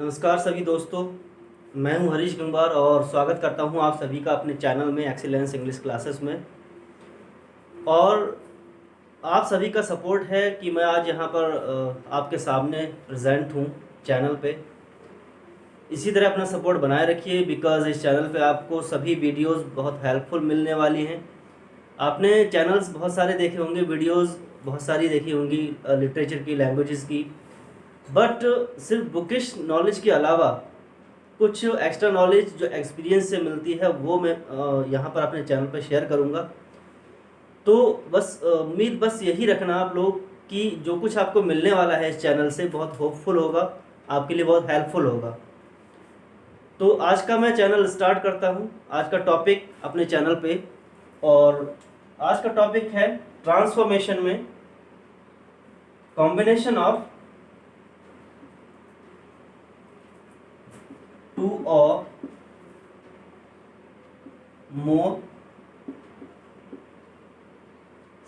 नमस्कार सभी दोस्तों, मैं हूं हरीश गंगवार और स्वागत करता हूं आप सभी का अपने चैनल में एक्सीलेंस इंग्लिश क्लासेस में। और आप सभी का सपोर्ट है कि मैं आज यहां पर आपके सामने प्रेजेंट हूं चैनल पे। इसी तरह अपना सपोर्ट बनाए रखिए बिकॉज़ इस चैनल पे आपको सभी वीडियोस बहुत हेल्पफुल मिलने वाली हैं। आपने चैनल्स बहुत सारे देखे होंगे, वीडियोस बहुत सारी देखी होंगी लिटरेचर की, लैंग्वेजेस की, बट सिर्फ बुकिश नॉलेज के अलावा कुछ एक्स्ट्रा नॉलेज जो एक्सपीरियंस से मिलती है वो मैं यहाँ पर अपने चैनल पर शेयर करूँगा। तो बस उम्मीद बस यही रखना आप लोग कि जो कुछ आपको मिलने वाला है इस चैनल से बहुत होपफुल होगा, आपके लिए बहुत हेल्पफुल होगा। तो आज का मैं चैनल स्टार्ट करता हूँ, आज का टॉपिक अपने चैनल पे। और आज का टॉपिक है ट्रांसफॉर्मेशन में कॉम्बिनेशन ऑफ टू और more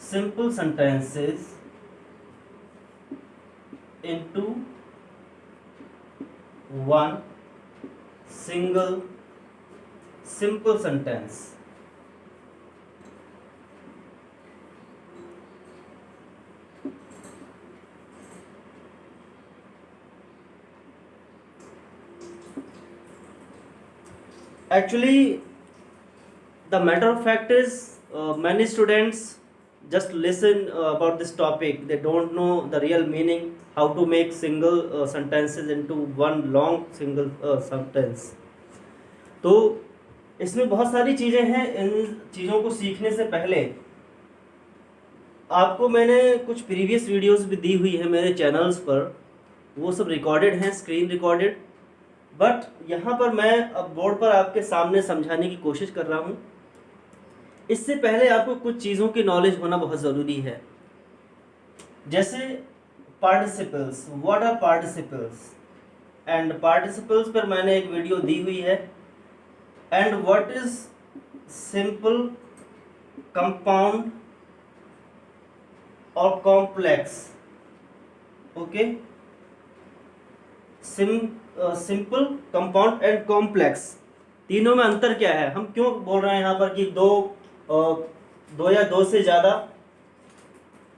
simple sentences into one single simple sentence. Actually, the matter of fact is many students just listen about this topic. They don't know the real meaning, how to make single sentences into one long single sentence. तो इसमें बहुत सारी चीज़ें हैं। इन चीज़ों को सीखने से पहले आपको मैंने कुछ प्रीवियस वीडियोस भी दी हुई है मेरे चैनल्स पर, वो सब रिकॉर्डेड हैं, स्क्रीन रिकॉर्डेड। बट यहाँ पर मैं अब बोर्ड पर आपके सामने समझाने की कोशिश कर रहा हूँ। इससे पहले आपको कुछ चीज़ों की नॉलेज होना बहुत ज़रूरी है, जैसे participles, what are participles, and participles पर मैंने एक वीडियो दी हुई है। And what is simple, compound और complex. Okay, simple, compound and complex, तीनों में अंतर क्या है, हम क्यों बोल रहे हैं यहाँ पर कि दो या दो से ज़्यादा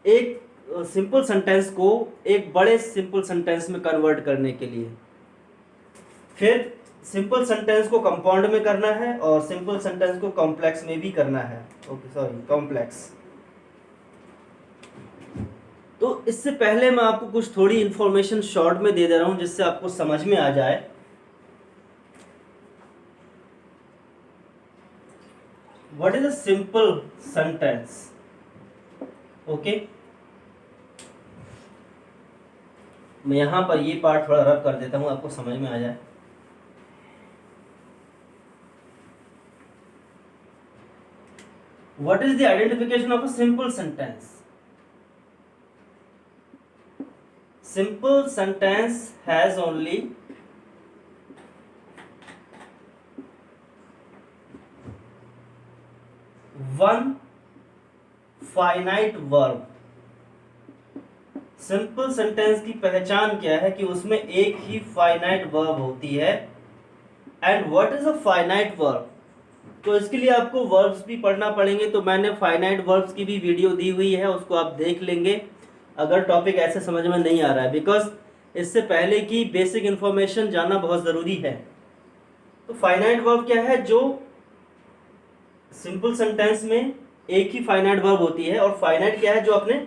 एक सिंपल सेंटेंस को एक बड़े सिंपल सेंटेंस में कन्वर्ट करने के लिए। फिर सिंपल सेंटेंस को कंपाउंड में करना है और सिंपल सेंटेंस को कॉम्प्लेक्स में भी करना है। Okay, sorry, complex. तो इससे पहले मैं आपको कुछ थोड़ी इंफॉर्मेशन शॉर्ट में दे रहा हूं जिससे आपको समझ में आ जाए। What is a simple sentence? Okay, मैं यहां पर ये पार्ट थोड़ा रब कर देता हूं, आपको समझ में आ जाए। What is the identification of a simple sentence? Simple sentence has only one finite verb. Simple sentence की पहचान क्या है कि उसमें एक ही फाइनाइट वर्ब होती है। And what is a finite verb? तो इसके लिए आपको वर्ब्स भी पढ़ना पड़ेंगे, तो मैंने फाइनाइट वर्ब्स की भी वीडियो दी हुई है, उसको आप देख लेंगे अगर टॉपिक ऐसे समझ में नहीं आ रहा है, बिकॉज इससे पहले की बेसिक इंफॉर्मेशन जानना बहुत ज़रूरी है। तो फाइनाइट वर्ब क्या है? जो सिंपल सेंटेंस में एक ही फाइनाइट वर्ब होती है। और फाइनाइट क्या है? जो अपने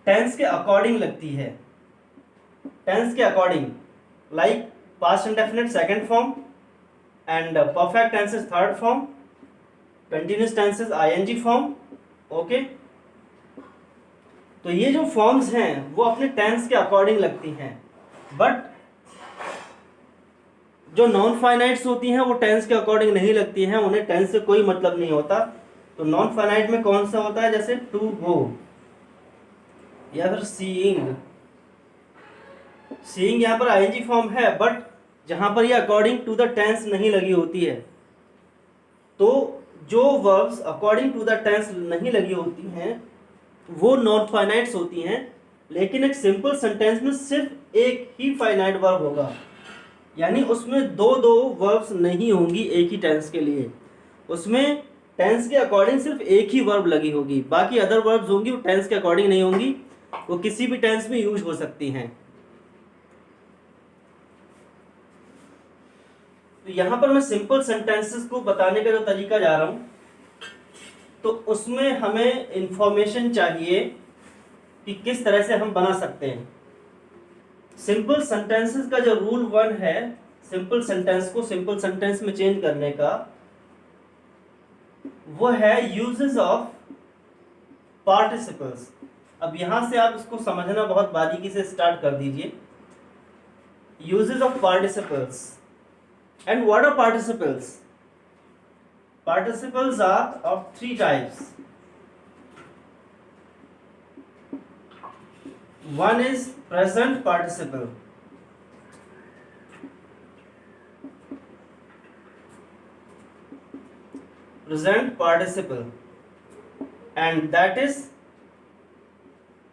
टेंस के अकॉर्डिंग लगती है, टेंस के according, like past indefinite second form and perfect tenses third form, continuous tenses ING form. Okay, तो ये जो फॉर्म्स हैं वो अपने टेंस के अकॉर्डिंग लगती हैं। बट जो नॉन फाइनाइट्स होती हैं वो टेंस के अकॉर्डिंग नहीं लगती हैं, उन्हें टेंस से कोई मतलब नहीं होता। तो नॉन फाइनाइट में कौन सा होता है? जैसे टू गो या फिर सीइंग। सीइंग यहाँ पर आईएनजी फॉर्म है, बट जहां पर ये अकॉर्डिंग टू द टेंस नहीं लगी होती है। तो जो verbs according to the tense नहीं लगी होती हैं वो नॉन फाइनाइट्स होती हैं। लेकिन एक सिंपल सेंटेंस में सिर्फ एक ही फाइनाइट वर्ब होगा। यानी उसमें दो दो वर्ब्स नहीं होंगी एक ही टेंस के लिए, उसमें टेंस के अकॉर्डिंग सिर्फ एक ही वर्ब लगी होगी, बाकी अदर वर्ब्स होंगी वो टेंस के अकॉर्डिंग नहीं होंगी, वो किसी भी टेंस में यूज हो सकती हैं। तो यहाँ पर मैं सिंपल सेंटेंसेस को बताने का जो तरीका जा रहा हूँ, तो उसमें हमें इंफॉर्मेशन चाहिए कि किस तरह से हम बना सकते हैं। सिंपल सेंटेंसेस का जो रूल 1 है, सिंपल सेंटेंस को सिंपल सेंटेंस में चेंज करने का, वो है यूजेस ऑफ पार्टिसिपल्स। अब यहां से आप इसको समझना बहुत बारीकी से स्टार्ट कर दीजिए। Uses of participles. And what are participles? Participles are of 3 types. One is present participle. Present participle, and that is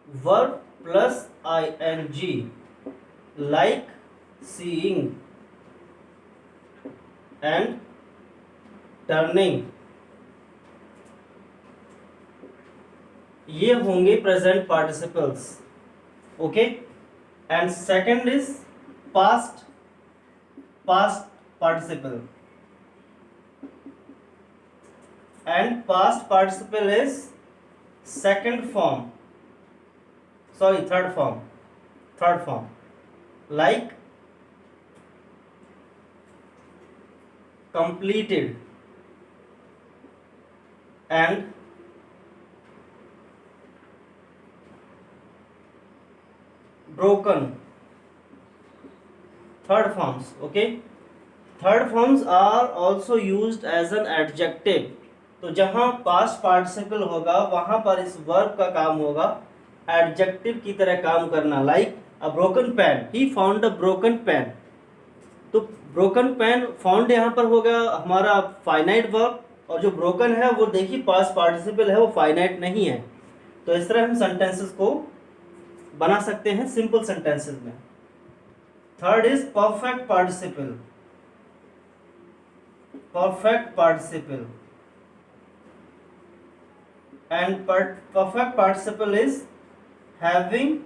verb plus ing, like seeing and turning, ये होंगे present participles. Okay, and second is past participle, and past participle is second form, sorry third form, like completed and broken, third forms. Okay, third forms are also used as an adjective. तो जहां past participle होगा वहां पर इस verb का काम होगा adjective की तरह काम करना, like a broken pen, he found a broken pen। तो ब्रोकन पेन फाउंड यहाँ पर होगा हमारा फाइनाइट वर्ब, और जो ब्रोकन है वो देखिए पास्ट पार्टिसिपल है, वो फाइनाइट नहीं है। तो इस तरह हम सेंटेंसेस को बना सकते हैं सिंपल सेंटेंसेस में। Third is perfect participle, and perfect participle is having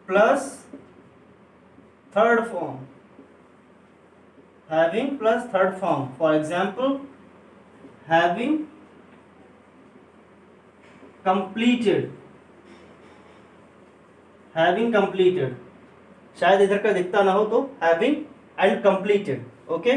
plus third form, for example having completed, शायद इधर का दिखता ना हो तो having and completed। ओके,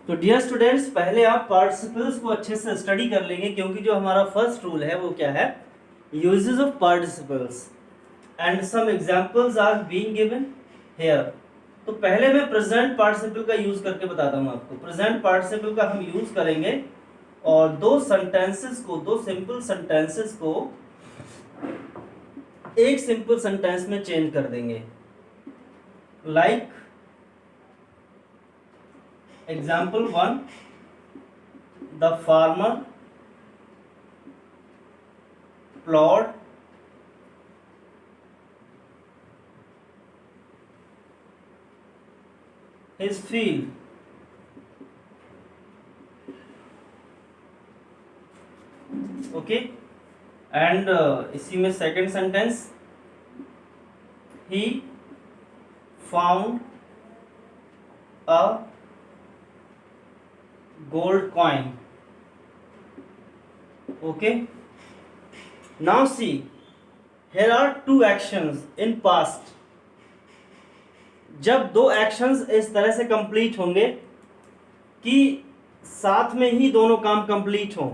तो डियर स्टूडेंट्स, पहले आप पार्टिसिपल्स को अच्छे से स्टडी कर लेंगे, क्योंकि जो हमारा फर्स्ट रूल है वो क्या है, uses of participles, and some examples are being given here. तो पहले मैं प्रेजेंट पार्टिसिपल का यूज करके बताता हूँ आपको। प्रेजेंट पार्टिसिपल का हम यूज करेंगे और दो सिंपल सेंटेंसेस को एक सिंपल सेंटेंस में चेंज कर देंगे, like Example 1, the farmer plowed his field। Okay, and इसी में second sentence, he found a gold coin। okay, now see, here are two actions in past। जब दो एक्शंस इस तरह से कंप्लीट होंगे कि साथ में ही दोनों काम कंप्लीट हों,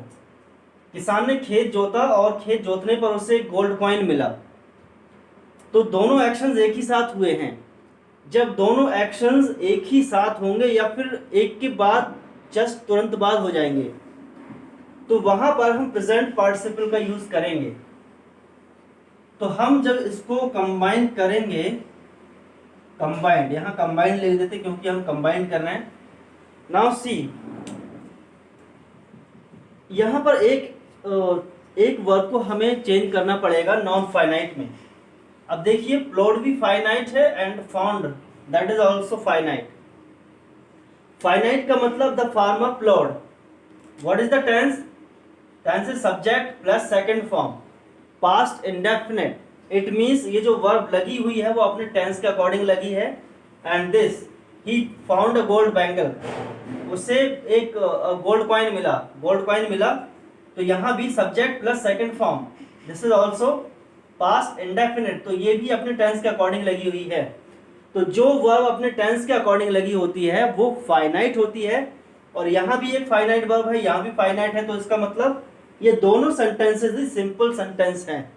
किसान ने खेत जोता और खेत जोतने पर उसे गोल्ड कॉइन मिला, तो दोनों एक्शंस एक ही साथ हुए हैं। जब दोनों एक्शंस एक ही साथ होंगे या फिर एक के बाद जस्ट तुरंत बाद हो जाएंगे, तो वहां पर हम प्रेजेंट पार्टिसिपल का यूज करेंगे। तो हम जब इसको कंबाइन करेंगे, कंबाइंड, यहां कंबाइंड ले देते क्योंकि हम कंबाइन कर रहे हैं। नाउ सी, यहां पर एक एक वर्ब को हमें चेंज करना पड़ेगा नॉन फाइनाइट में। अब देखिए प्लॉड भी फाइनाइट है and found that is also finite. Finite का मतलब the former ploughed. What is the tense? Tense is subject plus second form past indefinite. It means ये जो वर्ब लगी हुई है वो अपने टेंस के अकॉर्डिंग लगी है। And this he found a gold bangle, उसे एक गोल्ड कॉइन मिला, गोल्ड कॉइन मिला। तो यहाँ भी subject plus second form, this is also past indefinite, तो ये भी अपने टेंस के अकॉर्डिंग लगी हुई है। तो जो वर्ब अपने टेंस के अकॉर्डिंग लगी होती है वो फाइनाइट होती है। और यहाँ भी एक फाइनाइट वर्ब है, यहाँ भी फाइनाइट है, तो इसका मतलब ये दोनों सेंटेंसेस ही सिंपल सेंटेंस हैं।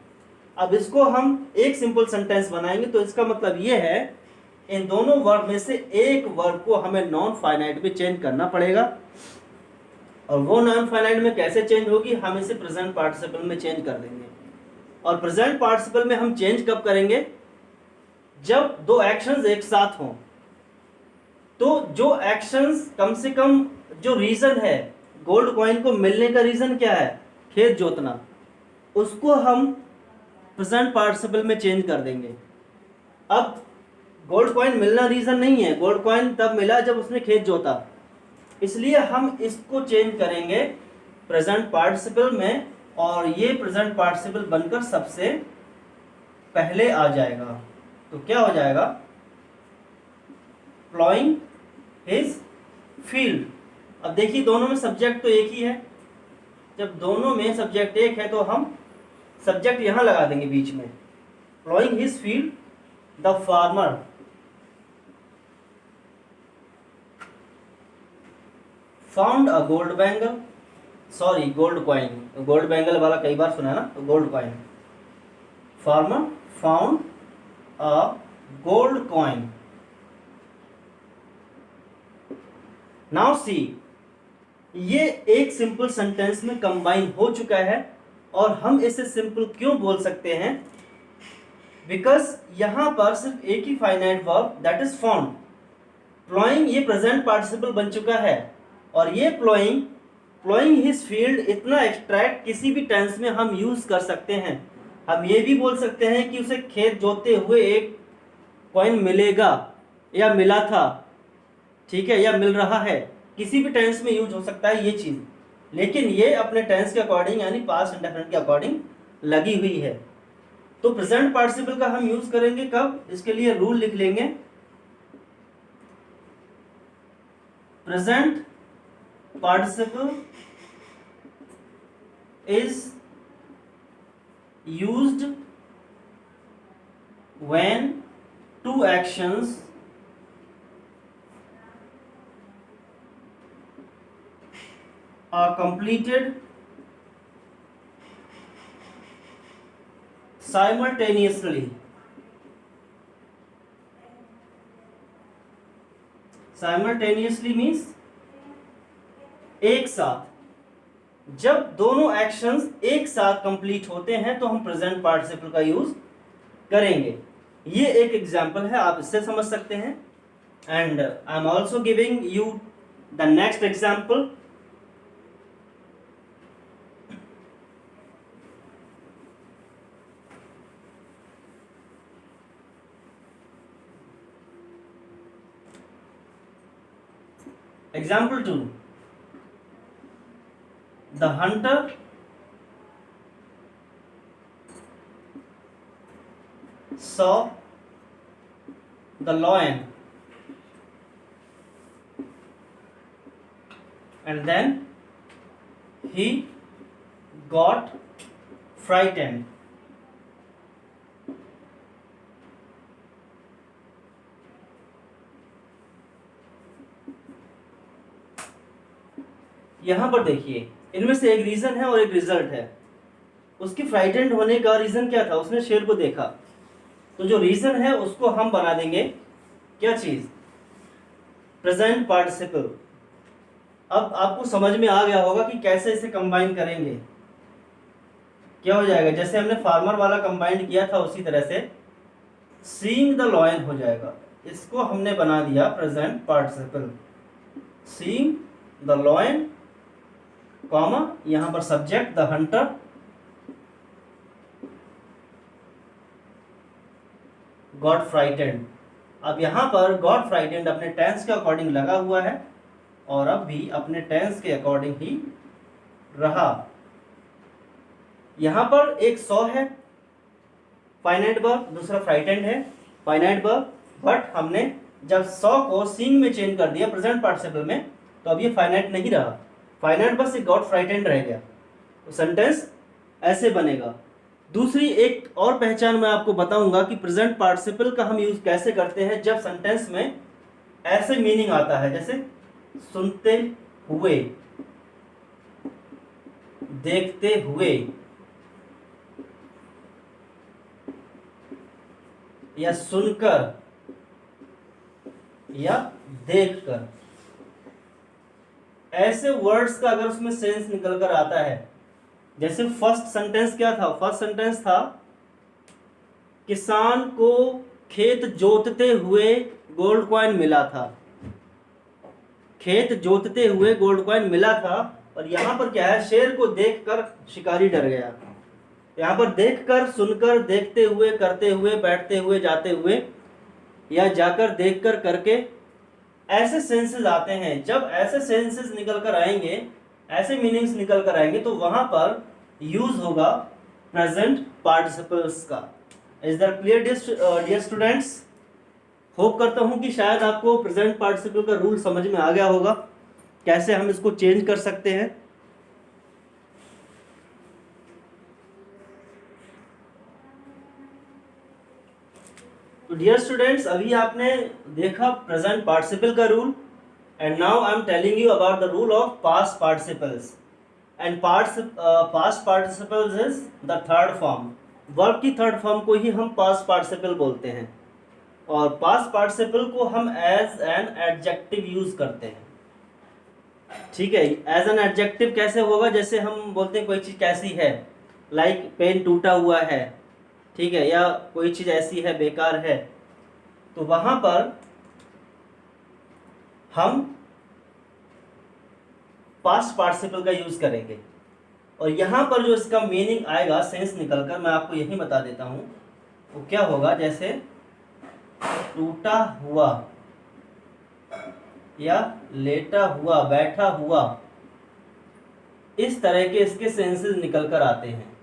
अब इसको हम एक सिंपल सेंटेंस बनाएंगे तो इसका मतलब ये है इन दोनों वर्ब में से एक वर्ब को हमें नॉन फाइनाइट में चेंज करना पड़ेगा। और वो नॉन फाइनाइट में कैसे चेंज होगी? हम इसे प्रेजेंट पार्टिसिपल में चेंज कर देंगे। और प्रेजेंट पार्टिसिपल में हम चेंज कब करेंगे? जब दो एक्शंस एक साथ हों। तो जो एक्शंस कम से कम जो रीजन है गोल्ड कॉइन को मिलने का रीजन क्या है? खेत जोतना, उसको हम प्रेजेंट पार्टिसिपल में चेंज कर देंगे। अब गोल्ड कॉइन मिलना रीजन नहीं है, गोल्ड कॉइन तब मिला जब उसने खेत जोता, इसलिए हम इसको चेंज करेंगे प्रेजेंट पार्टिसिपल में। और ये प्रेजेंट पार्टिसिपल बनकर सबसे पहले आ जाएगा। तो क्या हो जाएगा? Ploughing his field. अब देखिए दोनों में सब्जेक्ट तो एक ही है, जब दोनों में सब्जेक्ट एक है तो हम सब्जेक्ट यहां लगा देंगे बीच में। Ploughing his field the farmer found a gold bangle, sorry gold coin, gold bangle वाला कई बार सुना है ना, तो gold coin. Farmer found a gold coin. Now see, ये एक सिंपल सेंटेंस में कंबाइन हो चुका है। और हम इसे सिंपल क्यों बोल सकते हैं? बिकॉज यहां पर सिर्फ एक ही finite verb that is found. Ploughing ये प्रेजेंट पार्टिसिपल बन चुका है। और ये प्लॉइंग हिज फील्ड इतना एक्सट्रैक्ट किसी भी टेंस में हम यूज कर सकते हैं। हम ये भी बोल सकते हैं कि उसे खेत जोतते हुए एक कॉइन मिलेगा या मिला था, ठीक है, या मिल रहा है, किसी भी टेंस में यूज हो सकता है ये चीज। लेकिन ये अपने टेंस के अकॉर्डिंग यानी पास्ट इंडेफिनिट के अकॉर्डिंग लगी हुई है। तो प्रेजेंट पार्टिसिपल का हम यूज करेंगे कब? इसके लिए रूल लिख लेंगे। Present participle is used when two actions are completed simultaneously. Simultaneously means एक साथ। जब दोनों एक्शंस एक साथ कंप्लीट होते हैं तो हम प्रेजेंट पार्टिसिपल का यूज करेंगे। ये एक एग्जांपल है, आप इससे समझ सकते हैं। And I am also giving you the next example. Example 2. The hunter saw the lion and then he got frightened. यहां पर देखिए इनमें से एक रीजन है और एक रिजल्ट है। उसकी फ्राइटेंड होने का रीजन क्या था? उसने शेर को देखा। तो जो रीजन है उसको हम बना देंगे क्या चीज? Present participle. अब आपको समझ में आ गया होगा कि कैसे इसे कंबाइन करेंगे। क्या हो जाएगा? जैसे हमने फार्मर वाला कंबाइन किया था उसी तरह से सीइंग द लायन हो जाएगा। इसको हमने बना दिया present participle. Seeing the lion, comma, यहां पर subject the hunter got frightened. अब यहाँ पर गॉट फ्राइटेंड अपने टेंस के अकॉर्डिंग लगा हुआ है और अब भी अपने टेंस के अकॉर्डिंग ही रहा। यहाँ पर एक सॉ है फाइनाइट वर्ब, दूसरा फ्राइटेंड है फाइनाइट वर्ब, बट हमने जब सॉ को सीइंग में चेंज कर दिया प्रेजेंट पार्टिसिपल में, तो अब ये फाइनाइट नहीं रहा, फाइनाइट बस एक गॉट फ्राइटेंड रह गया। तो सेंटेंस ऐसे बनेगा। दूसरी एक और पहचान मैं आपको बताऊंगा कि प्रेजेंट पार्टिसिपल का हम यूज कैसे करते हैं जब सेंटेंस में ऐसे मीनिंग आता है, जैसे सुनते हुए, देखते हुए, या सुनकर, या देखकर। ऐसे वर्ड्स का अगर उसमें सेंस निकल कर आता है, जैसे फर्स्ट सेंटेंस क्या था? फर्स्ट सेंटेंस था किसान को खेत जोतते हुए गोल्ड कॉइन मिला था। खेत जोतते हुए गोल्ड कॉइन मिला था, और यहां पर क्या है? शेर को देखकर शिकारी डर गया। यहाँ पर देखकर, सुनकर, देखते हुए, करते हुए, बैठते हुए, जाते हुए, या जाकर, देखकर, करके, ऐसे सेंसेस आते हैं। जब ऐसे सेंसेस निकल कर आएंगे, ऐसे मीनिंग्स निकल कर आएंगे, तो वहां पर यूज होगा प्रेजेंट पार्टिसिपल्स का। Is that clear dear students? Hope करता हूं कि शायद आपको प्रेजेंट पार्टिसिपल का रूल समझ में आ गया होगा, कैसे हम इसको चेंज कर सकते हैं। तो डियर स्टूडेंट्स, अभी आपने देखा प्रेजेंट पार्टिसिपल का rule, and now I am telling you about the rule of past participles. And past participles is the third form. Verb की थर्ड फॉर्म को ही हम पास्ट पार्टिसिपल बोलते हैं, और पास्ट पार्टिसिपल को हम एज एन एडजेक्टिव यूज करते हैं। ठीक है, एज एन एडजेक्टिव कैसे होगा? जैसे हम बोलते हैं कोई चीज़ कैसी है, लाइक पेन टूटा हुआ है, ठीक है, या कोई चीज़ ऐसी है, बेकार है, तो वहां पर हम पास्ट पार्टिसिपल का यूज करेंगे। और यहां पर जो इसका मीनिंग आएगा, सेंस निकलकर, मैं आपको यही बता देता हूं, वो क्या होगा? जैसे टूटा हुआ, या लेटा हुआ, बैठा हुआ, इस तरह के इसके सेंसेस निकल कर आते हैं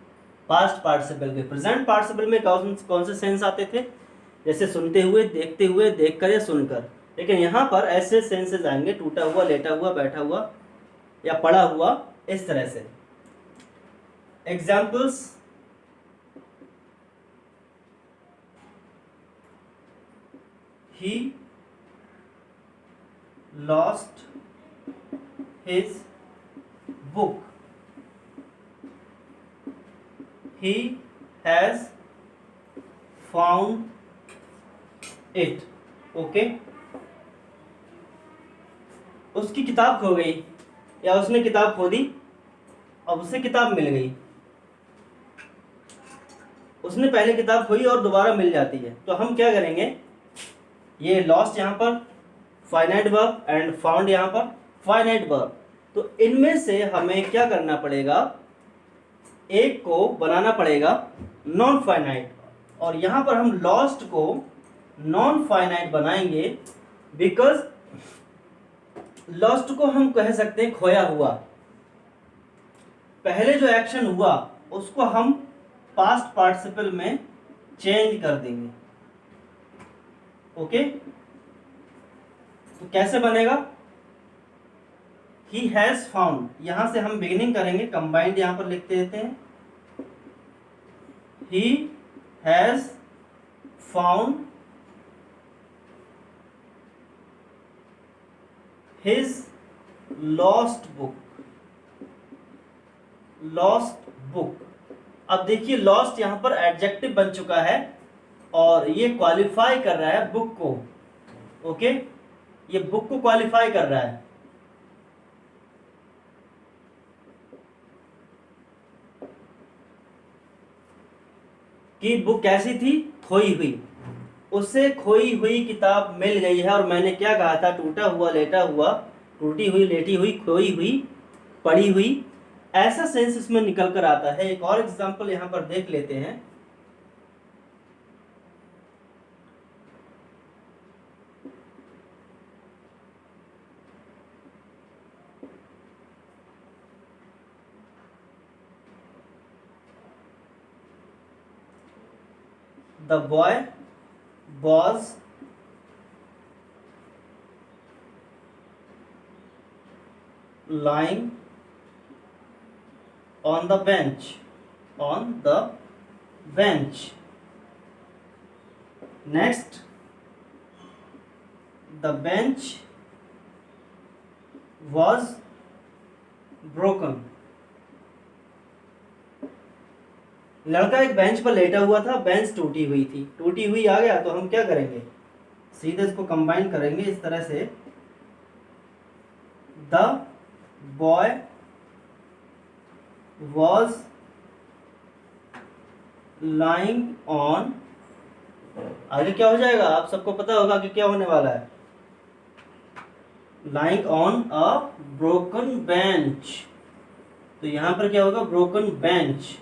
पास्ट पार्टिसिपल में। प्रेजेंट पार्टिसिपल में कौन से सेंस आते थे? जैसे सुनते हुए, देखते हुए, देखकर, या सुनकर। लेकिन यहाँ पर ऐसे सेंसेस आएंगे, टूटा हुआ, लेटा हुआ, बैठा हुआ, या पड़ा हुआ, इस तरह से। Examples: he lost his book, he has found it. Okay, उसकी किताब खो गई, या उसने किताब खो दी, अब उसे किताब मिल गई। उसने पहले किताब खोई और दोबारा मिल जाती है, तो हम क्या करेंगे? ये लॉस्ट यहाँ पर फाइनाइट वर्ब एंड फाउंड यहाँ पर फाइनाइट वर्ब, तो इनमें से हमें क्या करना पड़ेगा? एक को बनाना पड़ेगा नॉन फाइनाइट, और यहां पर हम लॉस्ट को नॉन फाइनाइट बनाएंगे, बिकॉज लॉस्ट को हम कह सकते हैं खोया हुआ। पहले जो एक्शन हुआ उसको हम पास्ट पार्टिसिपल में चेंज कर देंगे। ओके, तो कैसे बनेगा? He has found, यहां से हम बिगिनिंग करेंगे, कंबाइंड यहां पर लिखते देते हैं। He has found his lost book. Lost book. अब देखिए, लॉस्ट यहां पर एडजेक्टिव बन चुका है और ये क्वालिफाई कर रहा है बुक को। ओके, ये बुक को क्वालिफाई कर रहा है। कि बुक कैसी थी? खोई हुई। उससे खोई हुई किताब मिल गई है, और मैंने क्या कहा था? टूटा हुआ, लेटा हुआ, टूटी हुई, लेटी हुई, खोई हुई, पड़ी हुई, ऐसा सेंस इसमें निकल कर आता है। एक और एग्जांपल यहां पर देख लेते हैं। The boy was lying on the bench. On the bench. Next, the bench was broken. लड़का एक बेंच पर लेटा हुआ था, बेंच टूटी हुई थी। टूटी हुई आ गया तो हम क्या करेंगे, सीधे इसको कंबाइन करेंगे इस तरह से, the boy was lying on, आगे क्या हो जाएगा आप सबको पता होगा कि क्या होने वाला है, lying on a broken bench. तो यहां पर क्या होगा, ब्रोकन बेंच।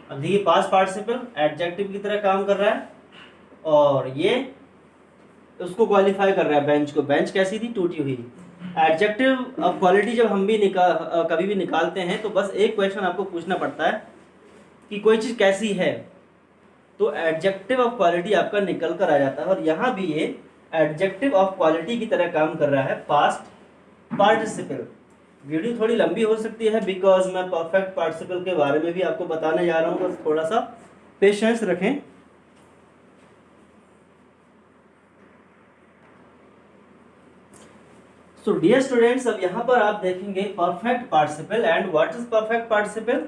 अब देखिए पास्ट पार्टिसिपल एडजेक्टिव की तरह काम कर रहा है और ये उसको क्वालिफाई कर रहा है, बेंच को। बेंच कैसी थी, टूटी हुई। एडजेक्टिव ऑफ क्वालिटी जब हम भी कभी भी निकालते हैं तो बस एक क्वेश्चन आपको पूछना पड़ता है कि कोई चीज़ कैसी है, तो एडजेक्टिव ऑफ क्वालिटी आपका निकल कर आ जाता है। और यहाँ भी ये एडजेक्टिव ऑफ क्वालिटी की तरह काम कर रहा है, पास्ट पार्टिसिपल। वीडियो थोड़ी लंबी हो सकती है बिकॉज मैं परफेक्ट पार्टिसिपल के बारे में भी आपको बताने जा रहा हूँ, बस थोड़ा सा पेशेंस रखें। सो डियर स्टूडेंट्स, अब यहाँ पर आप देखेंगे perfect participle. And what is perfect participle?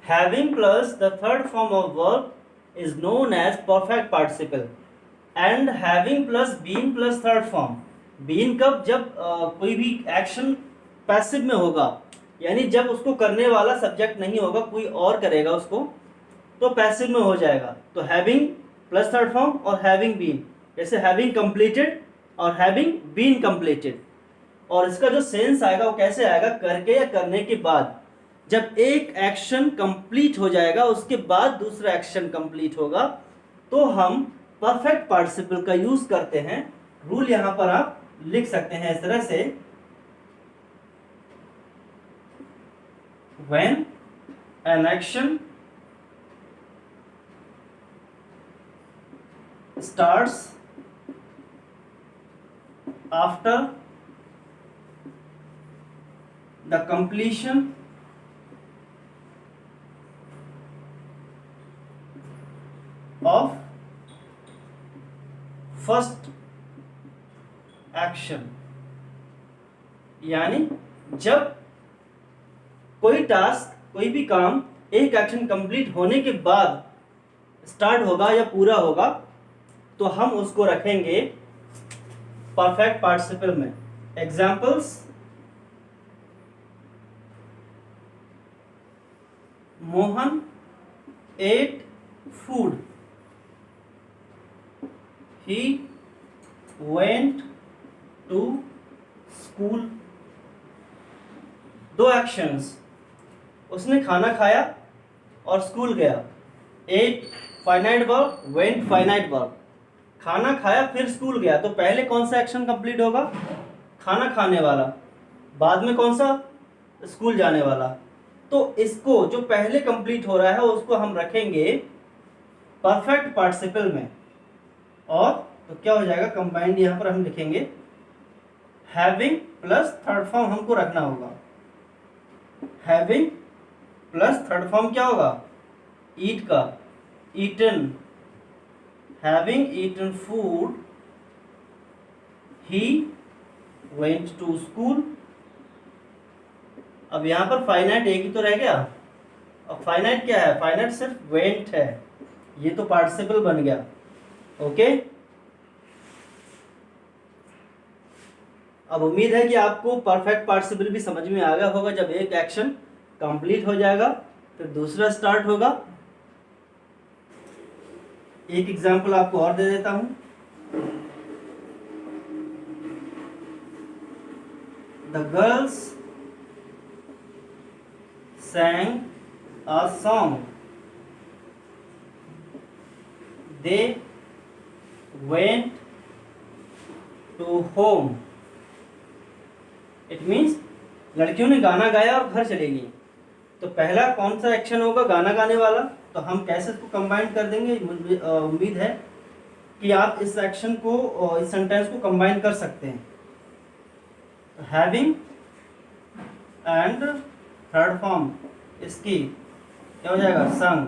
Having plus the third form of verb is known as perfect participle. And having plus being plus third form. Being कब, जब कोई भी एक्शन पैसिव में होगा, यानी जब उसको करने वाला सब्जेक्ट नहीं होगा, कोई और करेगा उसको, तो पैसिव में हो जाएगा। तो हैविंग प्लस थर्ड फॉर्म और हैविंग बीन, जैसे हैविंग कंप्लीटेड और हैविंग बीन कंप्लीटेड। और इसका जो सेंस आएगा वो कैसे आएगा, करके या करने के बाद। जब एक एक्शन कंप्लीट हो जाएगा उसके बाद दूसरा एक्शन कंप्लीट होगा, तो हम परफेक्ट पार्टिसिपल का यूज करते हैं। रूल यहां पर आप लिख सकते हैं इस तरह से, when an action starts after the completion of first action, यानी जब कोई टास्क, कोई भी काम एक एक्शन कंप्लीट होने के बाद स्टार्ट होगा या पूरा होगा, तो हम उसको रखेंगे परफेक्ट पार्टिसिपल में। Examples, Mohan ate food, he went to school. दो एक्शंस, उसने खाना खाया और स्कूल गया। Ate finite verb, went finite verb. खाना खाया फिर स्कूल गया, तो पहले कौन सा एक्शन कंप्लीट होगा, खाना खाने वाला, बाद में कौन सा, स्कूल जाने वाला। तो इसको जो पहले कंप्लीट हो रहा है उसको हम रखेंगे परफेक्ट पार्टिसिपल में। और तो क्या हो जाएगा, कंबाइंड यहां पर हम लिखेंगे हैविंग प्लस थर्ड फॉर्म हमको रखना होगा। हैविंग प्लस थर्ड फॉर्म क्या होगा, ईट का, eaten. Having eaten food, he went to school. अब यहां पर फाइनाइट एक ही तो रह गया। अब फाइनाइट क्या है, फाइनाइट सिर्फ वेंट है, ये तो पार्टिसिपल बन गया। ओके, अब उम्मीद है कि आपको परफेक्ट पार्टिसिपल भी समझ में आ गया होगा। जब एक एक्शन कंप्लीट हो जाएगा फिर दूसरा स्टार्ट होगा। एक एग्जांपल आपको और दे देता हूं। The girls sang a song, they went to home। It means लड़कियों ने गाना गाया और घर चली गई। तो पहला कौन सा एक्शन होगा, गाना गाने वाला, तो हम कैसे इसको कंबाइन कर देंगे, मुझे उम्मीद है कि आप इस सेक्शन को, इस सेंटेंस को कंबाइन कर सकते हैं। हैविंग एंड थर्ड फॉर्म इसकी क्या हो जाएगा, संग,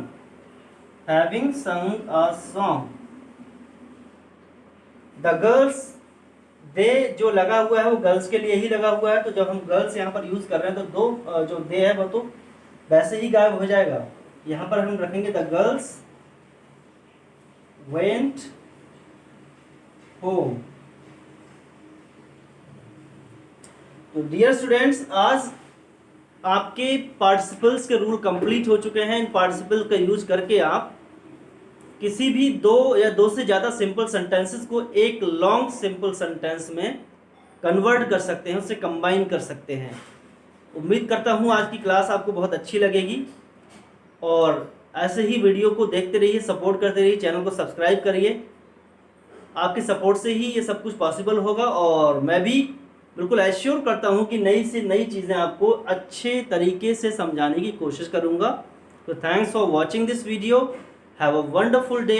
हैविंग संग अ सॉन्ग। द गर्ल्स, दे जो लगा हुआ है वो गर्ल्स के लिए ही लगा हुआ है, तो जब हम गर्ल्स यहाँ पर यूज कर रहे हैं तो दो जो दे है वो तो वैसे ही गायब हो जाएगा। यहाँ पर हम रखेंगे द गर्ल्स वेंट होम। तो डियर स्टूडेंट्स, आज आपके पार्टिसिपल्स के रूल कंप्लीट हो चुके हैं। इन पार्टिसिपल का यूज करके आप किसी भी दो या दो से ज़्यादा सिंपल सेंटेंसेस को एक लॉन्ग सिंपल सेंटेंस में कन्वर्ट कर सकते हैं, उससे कंबाइन कर सकते हैं। उम्मीद करता हूँ आज की क्लास आपको बहुत अच्छी लगेगी और ऐसे ही वीडियो को देखते रहिए, सपोर्ट करते रहिए, चैनल को सब्सक्राइब करिए। आपके सपोर्ट से ही ये सब कुछ पॉसिबल होगा और मैं भी बिल्कुल एश्योर करता हूँ कि नई से नई चीज़ें आपको अच्छे तरीके से समझाने की कोशिश करूँगा। तो thanks for watching this video. Have a wonderful day.